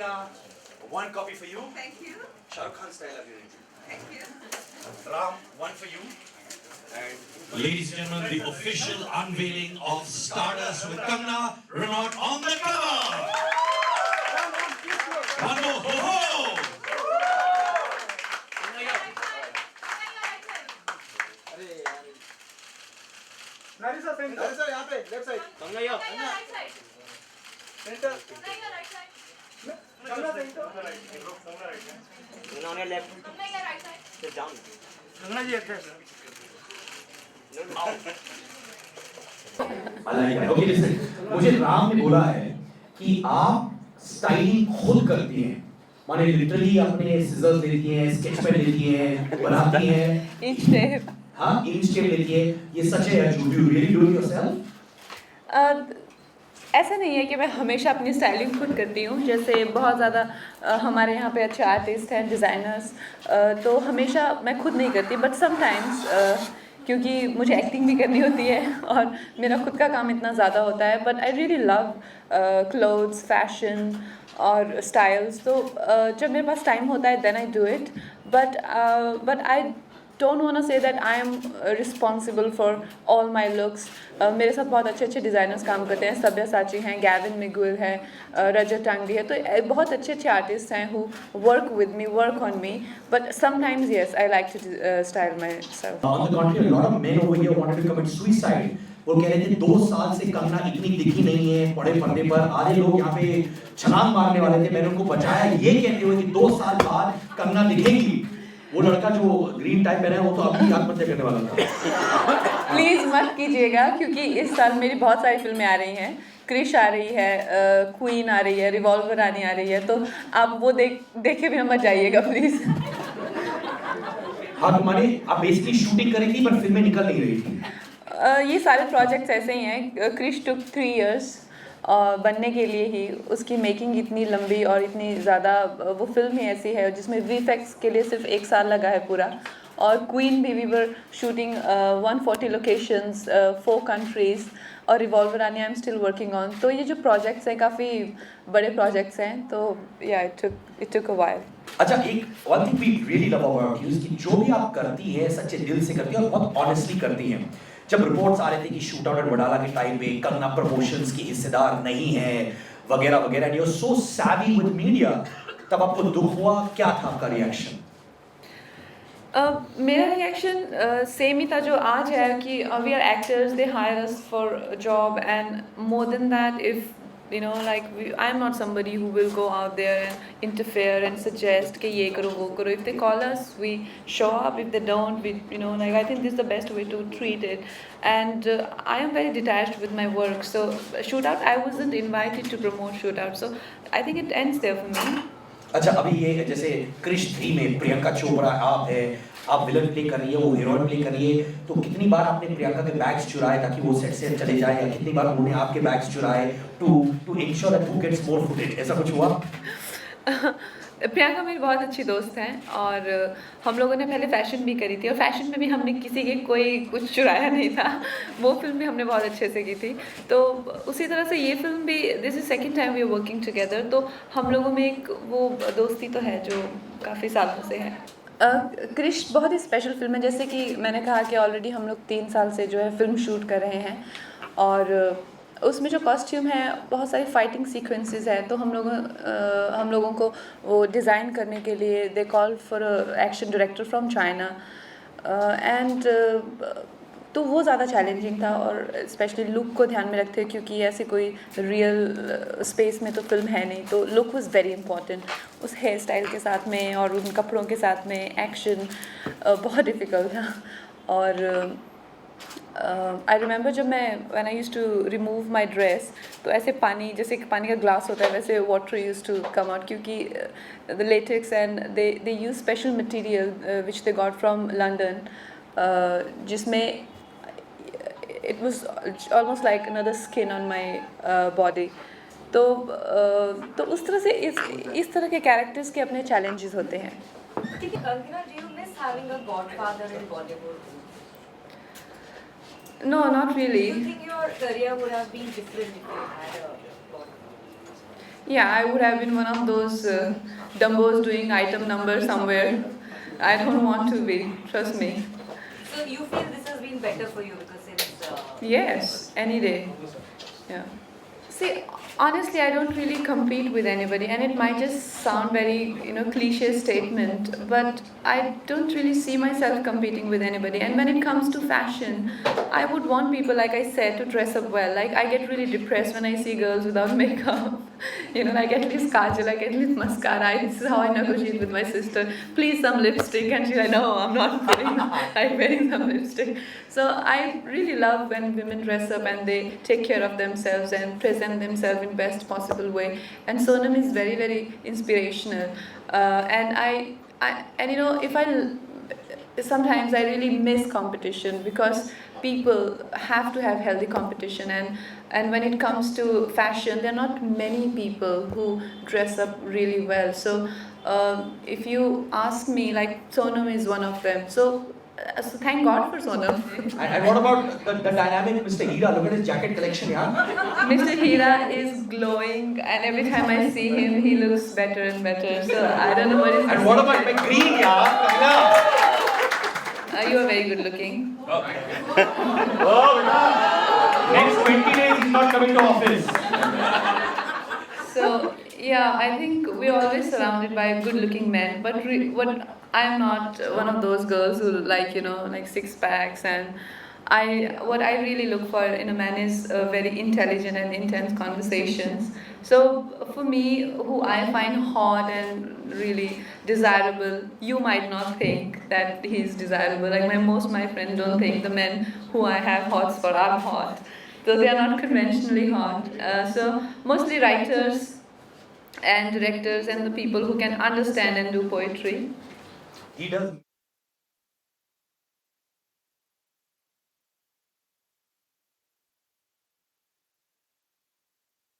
Kangna, one copy for you. Thank you. Shah Rukh Khan style of you. Thank you. Ram, one for you. And Ladies and gentlemen, the official unveiling of Stardust with Kangna Ranaut on the cover. One more, ho ho! Narisa, यहाँ पे left side Kangna here. Centre Kangna on your left. Sit down. Kangna ji अच्छा okay listen, मुझे राम ने बोला है कि आप styling खुद करती हैं, माने लिटरली अपने सिजर्स लेती हैं, स्केच पेन लेती हैं, बनाती हैं, इंच टेप। हाँ इंच टेप लेती हैं, ये सच है या झूठ? You really do it yourself? ऐसा नहीं है कि मैं हमेशा अपनी स्टाइलिंग खुद करती हूँ। जैसे बहुत ज़्यादा हमारे यहाँ पे अच्छे आर्टिस्ट हैं, डिज़ाइनर्स, तो हमेशा मैं खुद नहीं करती, बट समटाइम्स क्योंकि मुझे एक्टिंग भी करनी होती है और मेरा खुद का काम इतना ज़्यादा होता है, but I really love clothes, fashion और स्टाइल्स। तो जब मेरे पास टाइम होता है then I do it, but I don't want to say that I am responsible for all my looks. मेरे साथ बहुत अच्छे अच्छे डिज़ाइनर्स काम करते हैं, सब्यासाची हैं, गैविन मिगुएल है, रजत टांगडी है, तो बहुत अच्छे अच्छे आर्टिस्ट हैं who work with me, work on me, but sometimes yes I like to style myself. On the contrary, a lot of men over here wanted to commit suicide. वो कह रहे थे 2 साल से कंगना इतनी दिखी नहीं है बड़े पर्दे पर, आधे लोग यहाँ पे छलांग मारने वाले थे, मैंने उनको बचाया ये कहते हुए कि 2 साल बाद कंगना दिखेगी। वो लड़का जो ग्रीन टाइप पहना है वो तो अभी आत्महत्या करने वाला था। प्लीज़ मत कीजिएगा, क्योंकि इस साल मेरी बहुत सारी फिल्में आ रही हैं, क्रिश आ रही है, क्वीन आ रही है, रिवॉल्वर आनी आ रही है, तो आप वो देखे बिना मत जाइएगा प्लीज़। हाँ तो माने आप बेसिकली शूटिंग करी थी पर फिल्में निकल नहीं रही थी। ये सारे प्रोजेक्ट्स ऐसे ही हैं। क्रिश टुक 3 years बनने के लिए ही, उसकी मेकिंग इतनी लंबी और इतनी ज़्यादा, वो फिल्म ही ऐसी है जिसमें वीएफएक्स के लिए सिर्फ 1 साल लगा है पूरा। और क्वीन भी we were shooting 140 locations, 4 countries, और रिवॉल्वर आने I am still working on. तो ये जो प्रोजेक्ट्स हैं काफ़ी बड़े प्रोजेक्ट्स हैं, तो या इट टुक अ व्हाइल। अच्छा, एक one thing we really love about you कि जो भी आप करती हैं सच्चे दिल से करती हैं और बहुत ऑनेस्टली करती हैं। जब रिपोर्ट्स आ रहे थे कि शूट आउट एट वडाला के टाइम पे कंगना प्रमोशंस की हिस्सेदार नहीं है वगैरह वगैरह, and you are so savvy with media, तब आपको दुख हुआ? क्या था आपका रिएक्शन? मेरा रिएक्शन सेम ही था जो आज है कि we are actors, they hire us for job, and more than that if you know like I am not somebody who will go out there and interfere and suggest कि ये करो वो करो. If they call us we show up, if they don't we like I think this is the best way to treat it, and I am very detached with my work. So shootout, I wasn't invited to promote shootout, so I think it ends there for me. अच्छा, अभी ये जैसे क्रिश 3 में प्रियंका चोपड़ा आप है, आप villain play कर रही है, वो हीरोइन प्ले कर रही है, तो कितनी बार आपने प्रियंका के बैग्स चुराए ताकि वो सेट से चले जाए, या कितनी बार उन्होंने आपके बैग्स चुराए to ensure that who gets more footage? ऐसा कुछ हुआ? प्रियंका मेरी बहुत अच्छी दोस्त हैं, और हम लोगों ने पहले फैशन भी करी थी, और फैशन में भी हमने किसी के कोई कुछ चुराया नहीं था। वो फिल्म भी हमने बहुत अच्छे से की थी। तो उसी तरह से ये फिल्म भी, this is second time we are working together, तो हम लोगों में एक वो दोस्ती तो है जो काफ़ी सालों से है। क्रिश बहुत ही स्पेशल फिल्म है, जैसे कि मैंने कहा कि ऑलरेडी हम लोग 3 साल से जो है फिल्म शूट कर रहे हैं, और उसमें जो कॉस्ट्यूम है बहुत सारी फाइटिंग सीक्वेंसेस है, तो हम लोगों को वो डिज़ाइन करने के लिए they call for action director from China, and तो वो ज़्यादा चैलेंजिंग था, और स्पेशली लुक को ध्यान में रखते हुए, क्योंकि ऐसी कोई रियल स्पेस में तो फिल्म है नहीं, तो लुक वाज वेरी इंपॉर्टेंट। उस हेयर स्टाइल के साथ में और उन कपड़ों के साथ में एक्शन बहुत डिफ़िकल्ट था। और आई रिमेंबर जब मैं when I used to remove my dress, तो ऐसे पानी, जैसे पानी का ग्लास होता है वैसे water used to come out, क्योंकि the latex and they use special material which they got from London, जिसमें it was almost like another skin on my body. तो उस तरह से इस तरह के कैरेक्टर्स के अपने चैलेंजेस होते हैं। Kangana, do you miss having a godfather in Bollywood? No, not really. Do you think your career would have been different if you had a godfather? Yeah, I would have been one of those dumbos doing item number somewhere. I don't want to be, trust me. So you feel this has been better for you because it's Yes, any day. Yeah. See, honestly, I don't really compete with anybody, and it might just sound very, cliche statement, but I don't really see myself competing with anybody. And when it comes to fashion, I would want people, like I said, to dress up well. Like, I get really depressed when I see girls without makeup. Like at least kajal, like at least mascara. This is how I negotiate with my sister. Please, some lipstick. And she's like, no, I'm not putting, I'm wearing some lipstick. So I really love when women dress up and they take care of themselves and present themselves in best possible way. And Sonam is very, very inspirational. And sometimes I really miss competition because people have to have healthy competition, and when it comes to fashion, there are not many people who dress up really well. So if you ask me, like, Sonam is one of them. So thank God for Sonam. And what about the dynamic Mr. Hira? Look at his jacket collection, yeah. Mr. Hira is glowing, and every time I see him, he looks better and better. So I don't know what is. And what about McGreen, yeah? You are very good looking. Next 20 days he's not coming to office. So yeah, I think we're always surrounded by good-looking men, but I'm not one of those girls who like six packs, and what I really look for in a man is very intelligent and intense conversations. So for me, who I find hot and really desirable, you might not think that he's desirable. Like most of my friends don't think the men who I have hots for are hot. So they are not conventionally hot. So mostly writers and directors and the people who can understand and do poetry. He does.